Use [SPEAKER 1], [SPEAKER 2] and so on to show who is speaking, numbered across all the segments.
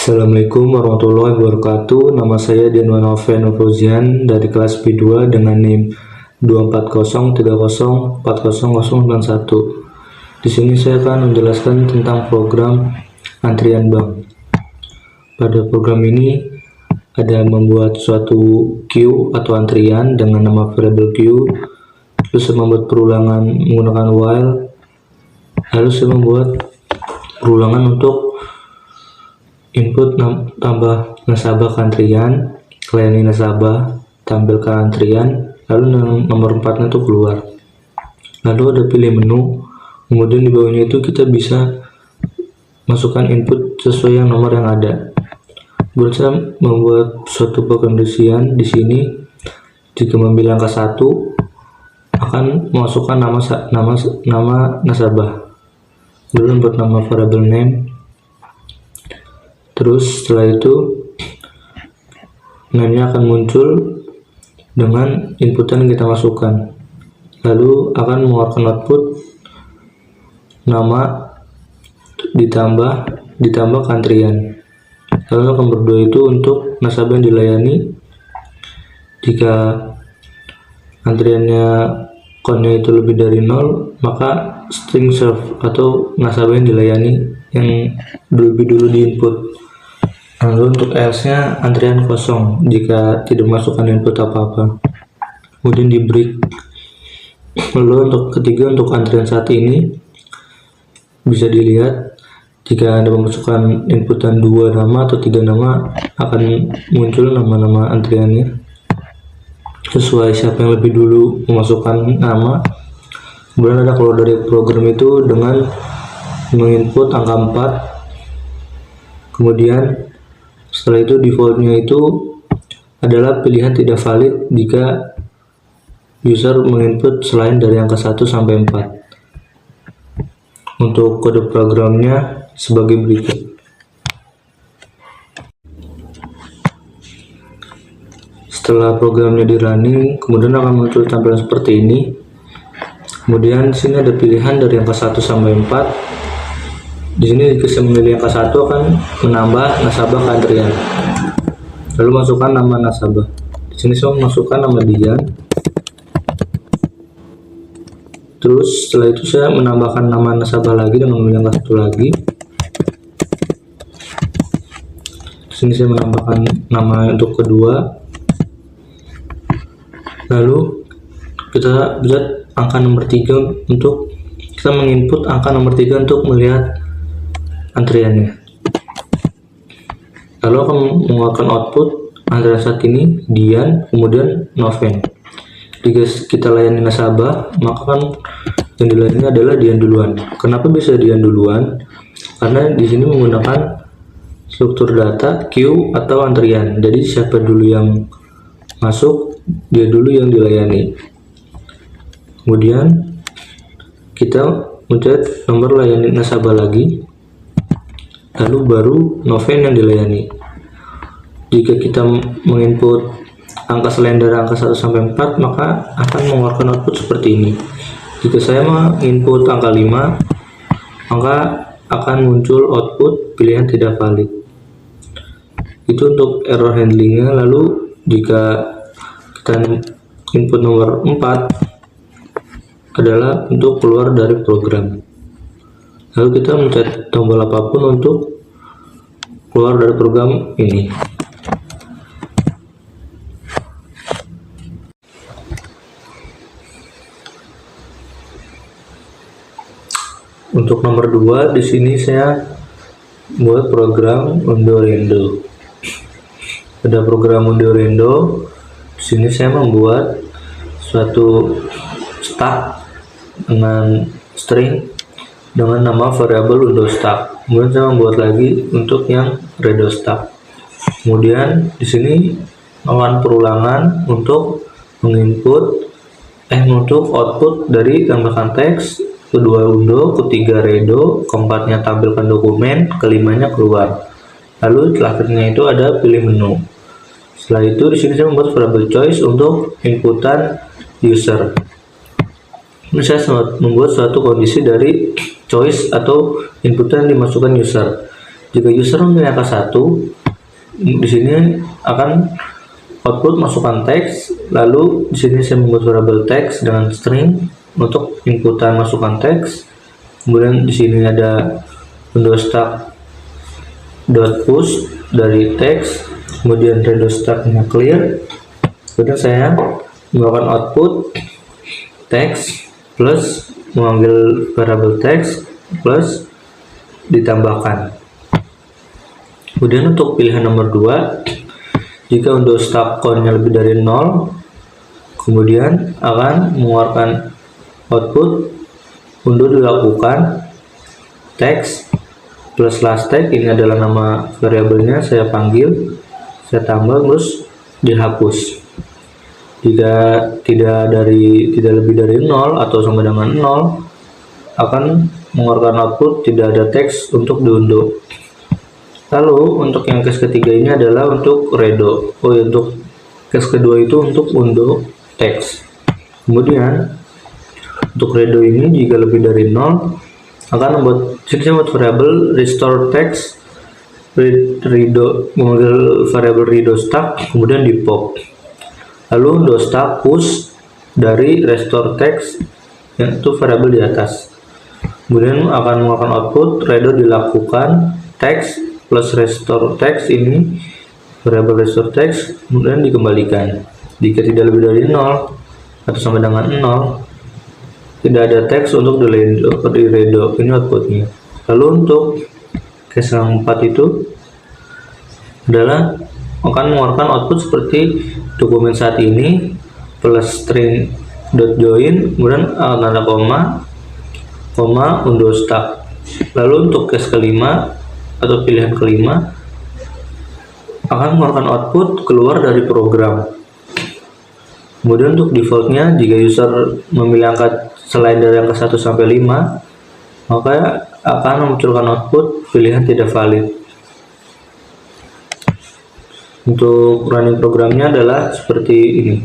[SPEAKER 1] Assalamualaikum warahmatullahi wabarakatuh. Nama saya Dian Noven Fauzian dari kelas B2 dengan NIM 24030404091. Di sini saya akan menjelaskan tentang program antrian bank. Pada program ini ada membuat suatu queue atau antrian dengan nama variable queue, terus saya membuat perulangan menggunakan while, lalu saya membuat perulangan untuk input tambah nasabah ke antrian, layani nasabah, tampilkan antrian, lalu nomor 4 itu keluar. Lalu ada pilih menu, kemudian di bawahnya itu kita bisa masukkan input sesuai yang nomor yang ada. Kemudian saya membuat suatu pengkondisian di sini, jika memilih angka 1 akan memasukkan nama nasabah. Kemudian buat nama variable name. Terus setelah itu name-nya akan muncul dengan inputan yang kita masukkan, lalu akan mengeluarkan output nama ditambah ke antrian. Lalu nomor 2 itu untuk nasabah yang dilayani. Jika antriannya count-nya itu lebih dari 0, maka string serve atau nasabah yang dilayani yang lebih dulu diinput. Lalu untuk else-nya antrian kosong jika tidak masukkan input apa-apa. Kemudian di break. Lalu untuk ketiga, untuk antrian saat ini bisa dilihat jika Anda memasukkan inputan 2 nama atau 3 nama akan muncul nama-nama antriannya sesuai siapa yang lebih dulu memasukkan nama. Kemudian ada keluar dari program itu dengan menginput angka 4. Kemudian setelah itu defaultnya itu adalah pilihan tidak valid jika user menginput selain dari angka 1 sampai 4. Untuk kode programnya sebagai berikut. Setelah programnya di running, kemudian akan muncul tampilan seperti ini. Kemudian di sini ada pilihan dari angka 1 sampai 4. Di sini jika saya memilih angka 1 akan menambah nasabah ke antrian. Lalu masukkan nama nasabah. Di sini saya masukkan nama Dian. Terus setelah itu saya menambahkan nama nasabah lagi dengan memilih angka 1 lagi. Di sini saya menambahkan nama untuk kedua. Lalu kita lihat angka nomor 3 untuk kita menginput angka nomor 3 untuk melihat antriannya. Lalu akan mengeluarkan output antrian saat ini Dian, kemudian Noven. Jika kita layani nasabah, maka kan yang dilayani adalah Dian duluan. Kenapa bisa Dian duluan? Karena di sini menggunakan struktur data queue atau antrian. Jadi siapa dulu yang masuk, dia dulu yang dilayani. Kemudian kita mencet nomor layani nasabah lagi, lalu baru Noven yang dilayani. Jika kita menginput angka selain dari angka 1 sampai 4, maka akan mengeluarkan output seperti ini. Jika saya menginput angka 5, maka akan muncul output pilihan tidak valid. Itu untuk error handlingnya. Lalu jika kita input nomor 4 adalah untuk keluar dari program. Lalu kita mencet tombol apapun untuk keluar dari program ini. Untuk nomor 2 di sini saya buat program Undorendo. Ada program Undorendo. Di sini saya membuat suatu stack dengan string dengan nama variable UndoStack. Kemudian saya membuat lagi untuk yang RedoStack. Kemudian di sini melakukan perulangan untuk untuk output dari tambahkan teks, kedua undo, ketiga redo, keempatnya tampilkan dokumen, kelimanya keluar. Lalu terakhirnya itu ada pilih menu. Setelah itu di sini saya membuat variable choice untuk inputan user. Ini saya membuat suatu kondisi dari choice atau inputan yang dimasukkan user. Jika user memilih angka 1, di sini akan output masukkan teks, lalu di sini saya membuat variabel teks dengan string untuk inputan masukkan teks. Kemudian di sini ada Windows stack dot push dari teks, kemudian redo stacknya clear. Kemudian saya melakukan output teks plus mengambil variabel teks plus ditambahkan. Kemudian untuk pilihan nomor 2, jika Windows stack count-nya lebih dari 0, kemudian akan mengeluarkan output undo dilakukan teks plus last tag. Ini adalah nama variabelnya, saya panggil, saya tambah, terus dihapus. Jika tidak lebih dari 0 atau sama dengan 0, akan mengeluarkan output tidak ada teks untuk diundo. Lalu untuk yang case ketiga ini adalah untuk redo. Untuk case kedua itu untuk undo teks. Kemudian untuk redo ini jika lebih dari 0 akan membuat variabel restore text redo, mengambil variabel redo stack, kemudian di pop. Lalu undo stack push dari restore text, yaitu variabel di atas. Kemudian akan mengeluarkan output redo dilakukan text plus restore text, ini variabel restore text, kemudian dikembalikan. Jika tidak lebih dari 0 atau sama dengan 0, tidak ada teks untuk di redo, ini outputnya. Lalu untuk case yang 4 itu adalah akan mengeluarkan output seperti dokumen saat ini plus string dot join, kemudian tanda koma undo stack. Lalu untuk case kelima atau pilihan kelima akan mengeluarkan output keluar dari program. Kemudian untuk defaultnya, jika user memilih angka selain dari angka 1 sampai 5, maka akan memunculkan output pilihan tidak valid. Untuk running programnya adalah seperti ini.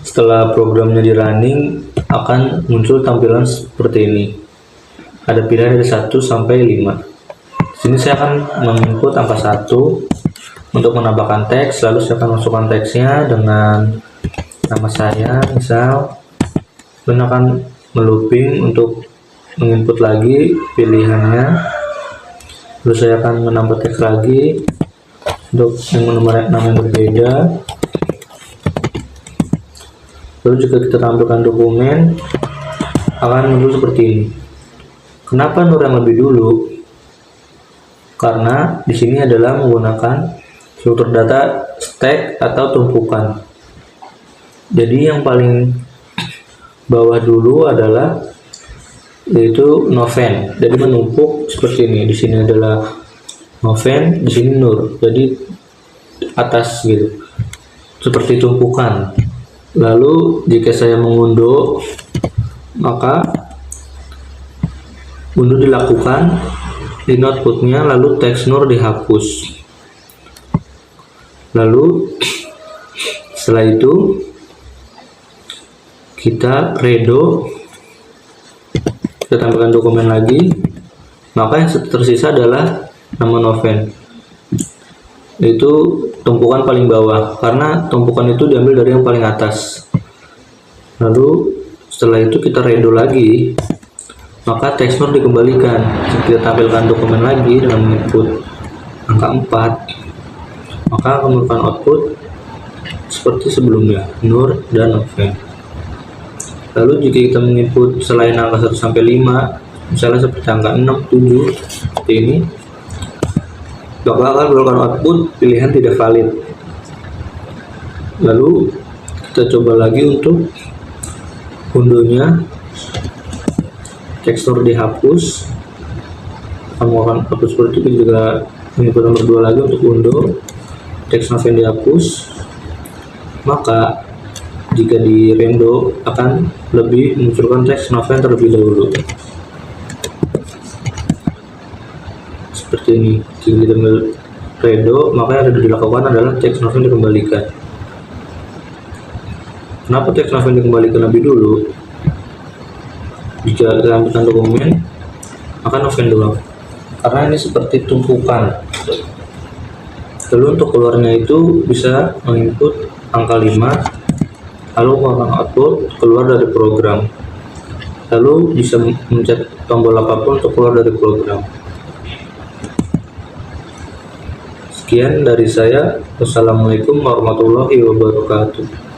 [SPEAKER 1] Setelah programnya di running, akan muncul tampilan seperti ini. Ada pilihan dari 1 sampai 5. Di sini saya akan menginput angka 1 untuk menambahkan teks, lalu saya akan masukkan teksnya dengan nama saya, misal, dan akan melooping untuk menginput lagi pilihannya. Lalu saya akan menambah teks lagi untuk nama yang berbeda. Lalu jika kita tampilkan dokumen, akan muncul seperti ini. Kenapa Nur yang lebih dulu? Karena di sini adalah menggunakan struktur data stack atau tumpukan. Jadi yang paling bawah dulu adalah yaitu Noven. Jadi menumpuk seperti ini. Di sini adalah Noven, di sini Nur. Jadi atas gitu. Seperti tumpukan. Lalu jika saya mengunduh, maka undo dilakukan, ini outputnya, lalu teks Nur dihapus. Lalu setelah itu kita redo, kita tampilkan dokumen lagi, maka yang tersisa adalah nama Noven, itu tumpukan paling bawah, karena tumpukan itu diambil dari yang paling atas. Lalu setelah itu kita redo lagi, maka teks Nur dikembalikan. Kita tampilkan dokumen lagi dengan input angka 4, maka akan memberikan output seperti sebelumnya, Nur dan Noven. Lalu jika kita menginput selain angka 1 sampai 5, misalnya seperti angka 6, 7, seperti ini, maka akan memberikan output pilihan tidak valid. Lalu kita coba lagi untuk unduhnya, teks Nur dihapus, akan melakukan output seperti itu. Juga menginput nomor 2 lagi untuk undo, teks Noven dihapus, maka jika di rendo akan lebih memunculkan teks Noven terlebih dahulu. Seperti ini. Jika kita redo, maka yang harus dilakukan adalah teks Noven dikembalikan. Kenapa teks Noven dikembalikan lebih dulu? Jika menampilkan dokumen, akan open dulu karena ini seperti tumpukan. Lalu untuk keluarnya itu bisa menginput angka 5, lalu akan output keluar dari program, lalu bisa mencet tombol apapun untuk keluar dari program. Sekian dari saya. Wassalamualaikum warahmatullahi wabarakatuh.